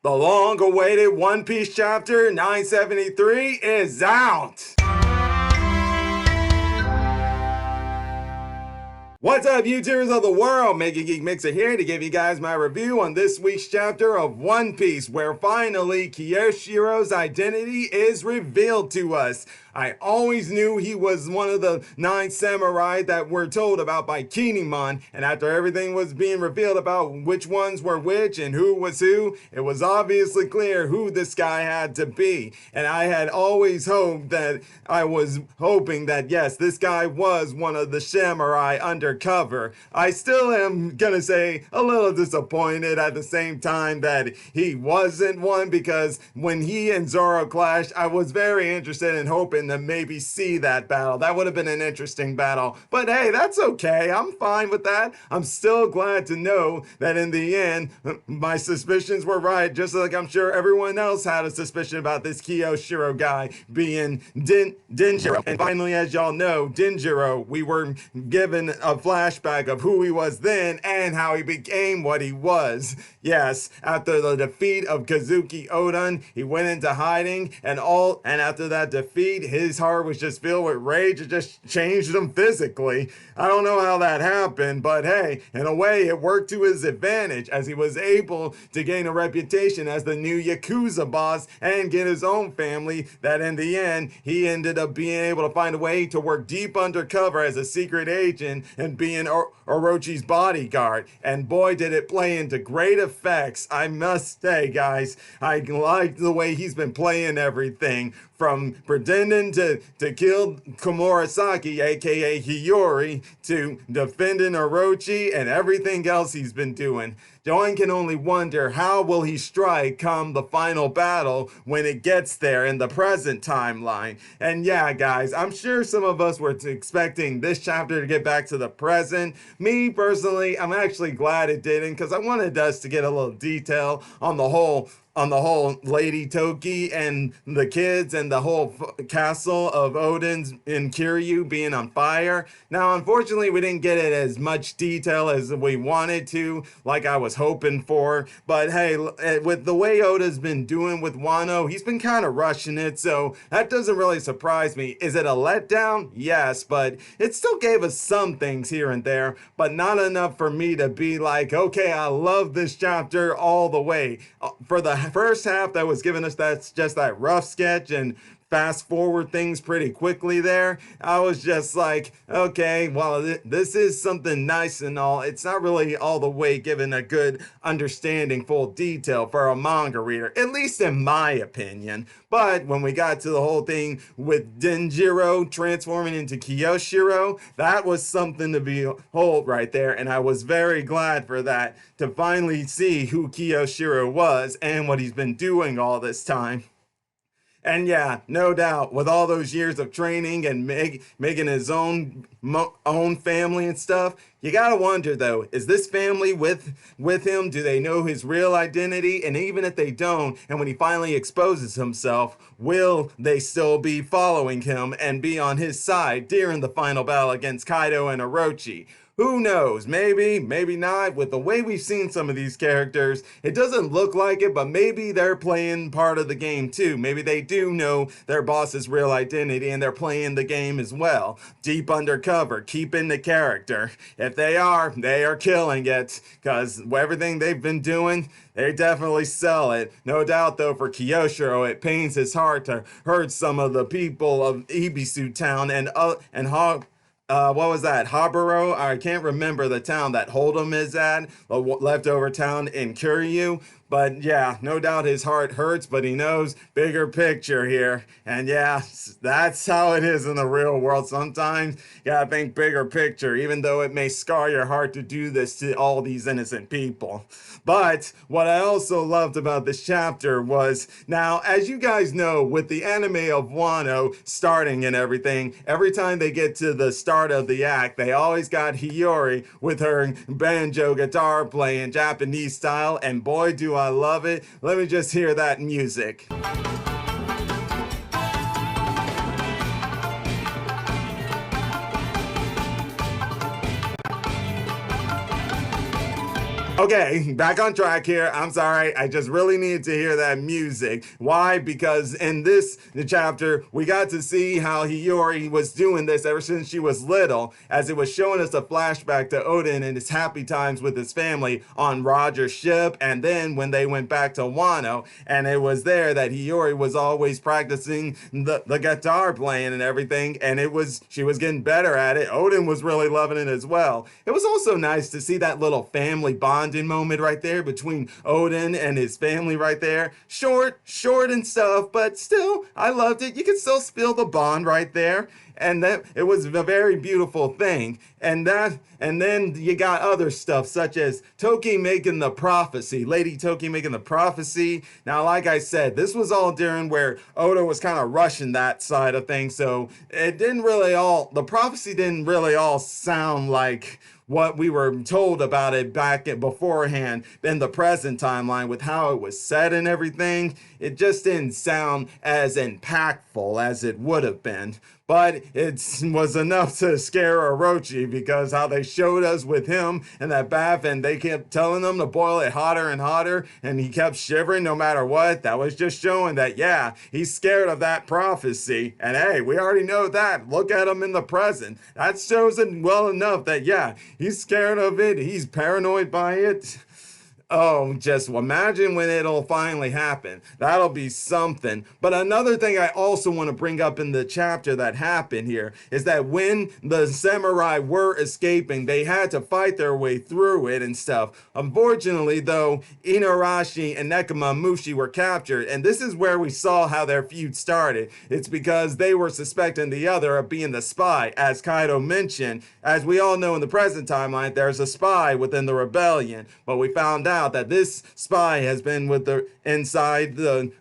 The long-awaited One Piece chapter 973 is out! What's up, YouTubers of the world? megageekmixer here to give you guys my review on this week's chapter of One Piece, where finally Kyoshiro's identity is revealed to us. I always knew he was one of the 9 samurai that were told about by Kinemon, and after everything was being revealed about which ones were which and who was who, it was obviously clear who this guy had to be. And I had always hoped that yes, this guy was one of the samurai undercover. I still am gonna say a little disappointed at the same time that he wasn't one, because when he and Zoro clashed, I was very interested in hoping to maybe see that battle. That would have been an interesting battle. But hey, that's okay. I'm fine with that. I'm still glad to know that in the end, my suspicions were right, just like I'm sure everyone else had a suspicion about this Kyoshiro guy being Denjiro. And finally, as y'all know, Denjiro, we were given a flashback of who he was then and how he became what he was. Yes, after the defeat of Kazuki Oden, he went into hiding, and after that defeat, his heart was just filled with rage. It just changed him physically. I don't know how that happened, but hey, in a way, it worked to his advantage, as he was able to gain a reputation as the new Yakuza boss and get his own family, that in the end, he ended up being able to find a way to work deep undercover as a secret agent and being Orochi's bodyguard. And boy, did it play into great effects. I must say, guys, I like the way he's been playing everything, from pretending to kill Komurasaki, aka Hiyori, to defending Orochi and everything else he's been doing. One can only wonder, how will he strike come the final battle when it gets there in the present timeline? And yeah, guys, I'm sure some of us were expecting this chapter to get back to the present. Me, personally, I'm actually glad it didn't, because I wanted us to get a little detail on the whole Lady Toki and the kids and the whole castle of Oden's in Kiryu being on fire. Now, unfortunately, we didn't get it as much detail as we wanted to, like I was hoping for. But hey, with the way Oda's been doing with Wano, he's been kind of rushing it, so that doesn't really surprise me. Is it a letdown? Yes, but it still gave us some things here and there, but not enough for me to be like, okay, I love this chapter all the way. For the first half that was giving us that rough sketch and fast forward things pretty quickly there, I was just like, okay, well, this is something nice and all. It's not really all the way given a good understanding, full detail for a manga reader, at least in my opinion. But when we got to the whole thing with Denjiro transforming into Kyoshiro, that was something to behold right there, and I was very glad for that, to finally see who Kyoshiro was and what he's been doing all this time. And yeah, no doubt, with all those years of training and making his own family and stuff, you gotta wonder though, is this family with him? Do they know his real identity? And even if they don't, and when he finally exposes himself, will they still be following him and be on his side during the final battle against Kaido and Orochi? Who knows? Maybe, maybe not. With the way we've seen some of these characters, it doesn't look like it, but maybe they're playing part of the game too. Maybe they do know their boss's real identity and they're playing the game as well. Deep undercover, keeping the character. If they are killing it, because everything they've been doing, they definitely sell it. No doubt though, for Kyoshiro, it pains his heart to hurt some of the people of Ibisu Town and what was that? Haburo? I can't remember the town that Hold'em is at, a leftover town in Kiryu. But yeah, no doubt his heart hurts, but he knows bigger picture here. And yeah, that's how it is in the real world. Sometimes you gotta think bigger picture, even though it may scar your heart to do this to all these innocent people. But what I also loved about this chapter was, now, as you guys know, with the anime of Wano starting and everything, every time they get to the start of the act, they always got Hiyori with her banjo guitar playing Japanese style, and boy do I love it. Let me just hear that music. Okay, back on track here. I'm sorry. I just really needed to hear that music. Why? Because in this chapter, we got to see how Hiyori was doing this ever since she was little, as it was showing us a flashback to Oden and his happy times with his family on Roger's ship, and then when they went back to Wano, and it was there that Hiyori was always practicing the guitar playing and everything, and she was getting better at it. Oden was really loving it as well. It was also nice to see that little family bonding moment right there between Oden and his family right there. Short and stuff, but still, I loved it. You could still feel the bond right there. And that it was a very beautiful thing. And then you got other stuff such as Toki making the prophecy, Lady Toki making the prophecy. Now, like I said, this was all during where Oda was kind of rushing that side of things, so the prophecy didn't really all sound like what we were told about it beforehand in the present timeline with how it was said and everything. It just didn't sound as impactful as it would have been. But it was enough to scare Orochi, because how they showed us with him in that bath and they kept telling him to boil it hotter and hotter and he kept shivering no matter what. That was just showing that, yeah, he's scared of that prophecy. And hey, we already know that. Look at him in the present. That shows it well enough that, yeah, he's scared of it. He's paranoid by it. Oh, just imagine when it'll finally happen. That'll be something. But another thing I also want to bring up in the chapter that happened here is that when the samurai were escaping, they had to fight their way through it and stuff. Unfortunately, though, Inuarashi and Nekomamushi were captured, and this is where we saw how their feud started. It's because they were suspecting the other of being the spy. As Kaido mentioned, as we all know in the present timeline, there's a spy within the rebellion, but we found out that this spy has been inside the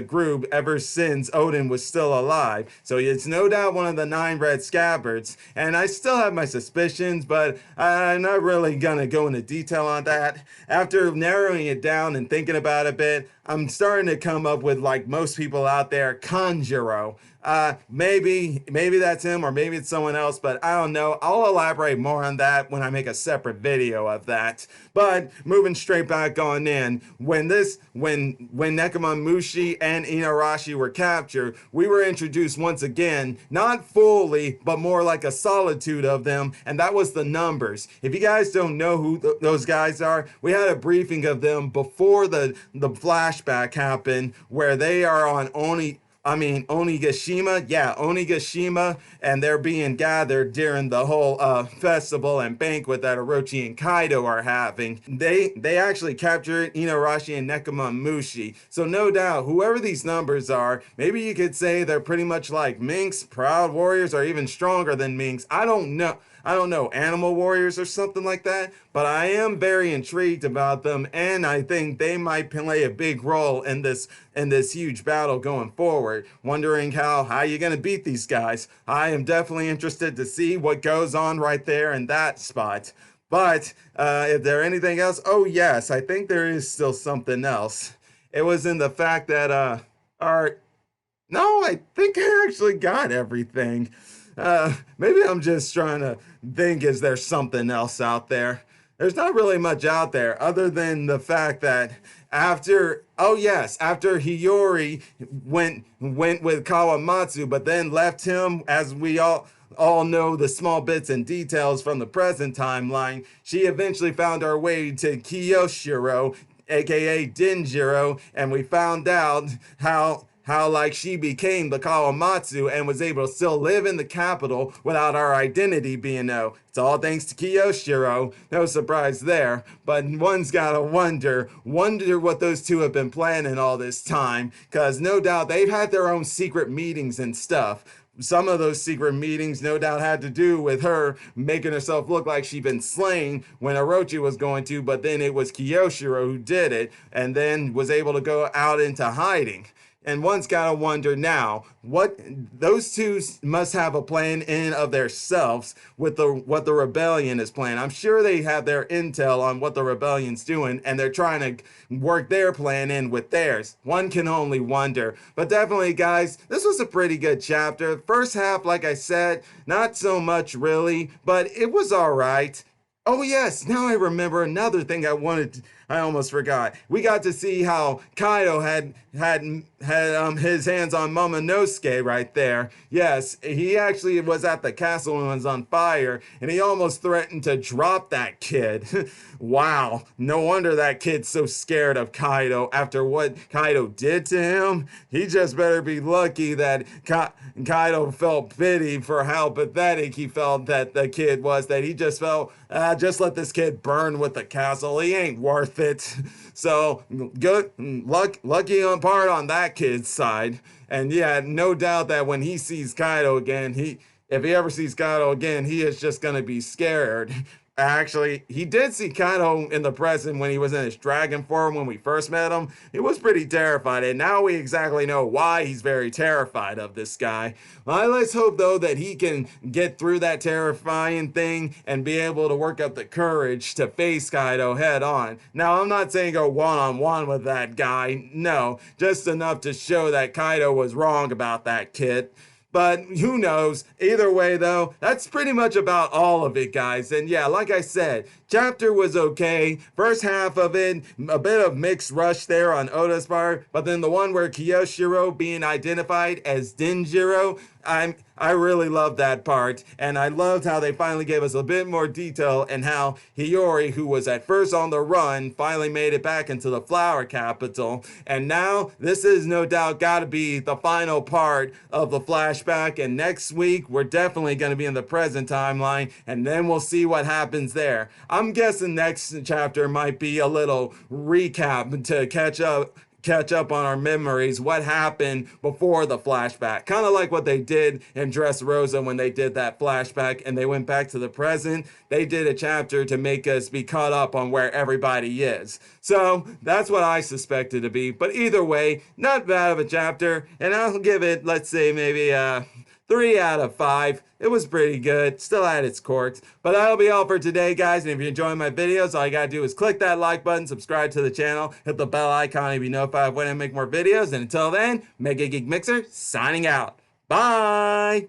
group ever since Oden was still alive. So it's no doubt one of the 9 red scabbards. And I still have my suspicions, but I'm not really gonna go into detail on that. After narrowing it down and thinking about it a bit, I'm starting to come up with, like most people out there, Kanjuro. Maybe that's him, or maybe it's someone else, but I don't know. I'll elaborate more on that when I make a separate video of that. But moving straight back on in, when Nekomamushi and Inuarashi were captured, we were introduced once again, not fully, but more like a solitude of them, and that was the numbers. If you guys don't know who those guys are, we had a briefing of them before the flashback happened, where they are on Onigashima, and they're being gathered during the whole festival and banquet that Orochi and Kaido are having. They actually captured Inuarashi and Nekomamushi. So no doubt, whoever these numbers are, maybe you could say they're pretty much like Minks, Proud Warriors, or even stronger than Minks. I don't know, Animal Warriors or something like that, but I am very intrigued about them, and I think they might play a big role in this huge battle going forward. Wondering how you gonna beat these guys. I am definitely interested to see what goes on right there in that spot. But is there anything else? Oh yes, I think there is still something else. It was in the fact that no, I think I actually got everything. Maybe I'm just trying to think, is there something else out there? There's not really much out there other than the fact that after Hiyori went with Kawamatsu, but then left him, as we all know the small bits and details from the present timeline, she eventually found her way to Kyoshiro, aka Denjiro, and we found out how like she became the Kawamatsu and was able to still live in the capital without our identity being known. It's all thanks to Kyoshiro. No surprise there. But one's gotta wonder what those two have been planning all this time, because no doubt they've had their own secret meetings and stuff. Some of those secret meetings no doubt had to do with her making herself look like she'd been slain when Orochi was going to, but then it was Kyoshiro who did it and then was able to go out into hiding. And one's got to wonder now, what those two must have a plan in of themselves with what the rebellion is planning. I'm sure they have their intel on what the rebellion's doing, and they're trying to work their plan in with theirs. One can only wonder. But definitely, guys, this was a pretty good chapter. First half, like I said, not so much really, but it was all right. Oh yes, now I remember another thing I almost forgot. We got to see how Kaido had his hands on Momonosuke right there. Yes, he actually was at the castle and was on fire, and he almost threatened to drop that kid. Wow, no wonder that kid's so scared of Kaido after what Kaido did to him. He just better be lucky that Kaido felt pity for how pathetic he felt that the kid was, that he just felt, just let this kid burn with the castle. He ain't worth it. So good lucky on part on that kid's side. And yeah, no doubt that when he sees Kaido again, if he ever sees Kaido again, he is just gonna be scared. Actually, he did see Kaido in the present when he was in his dragon form when we first met him. He was pretty terrified, and now we exactly know why he's very terrified of this guy. Well, let's hope, though, that he can get through that terrifying thing and be able to work up the courage to face Kaido head on. Now, I'm not saying go one-on-one with that guy. No, just enough to show that Kaido was wrong about that kid. But who knows? Either way, though, that's pretty much about all of it, guys. And yeah, like I said, chapter was okay. First half of it, a bit of mixed rush there on Oda's part. But then the one where Kyoshiro being identified as Denjiro, I really loved that part, and I loved how they finally gave us a bit more detail and how Hiyori, who was at first on the run, finally made it back into the flower capital. And now this is no doubt got to be the final part of the flashback, and next week we're definitely going to be in the present timeline, and then we'll see what happens there. I'm guessing next chapter might be a little recap to catch up on our memories, what happened before the flashback. Kind of like what they did in Dressrosa when they did that flashback and they went back to the present. They did a chapter to make us be caught up on where everybody is. So that's what I suspected to be. But either way, not bad of a chapter. And I'll give it, let's say, maybe 3 out of 5. It was pretty good, still had its quirks. But that'll be all for today, guys. And if you're enjoying my videos, all you gotta do is click that like button, subscribe to the channel, hit the bell icon to be notified when I make more videos. And until then, Mega Geek Mixer signing out. Bye!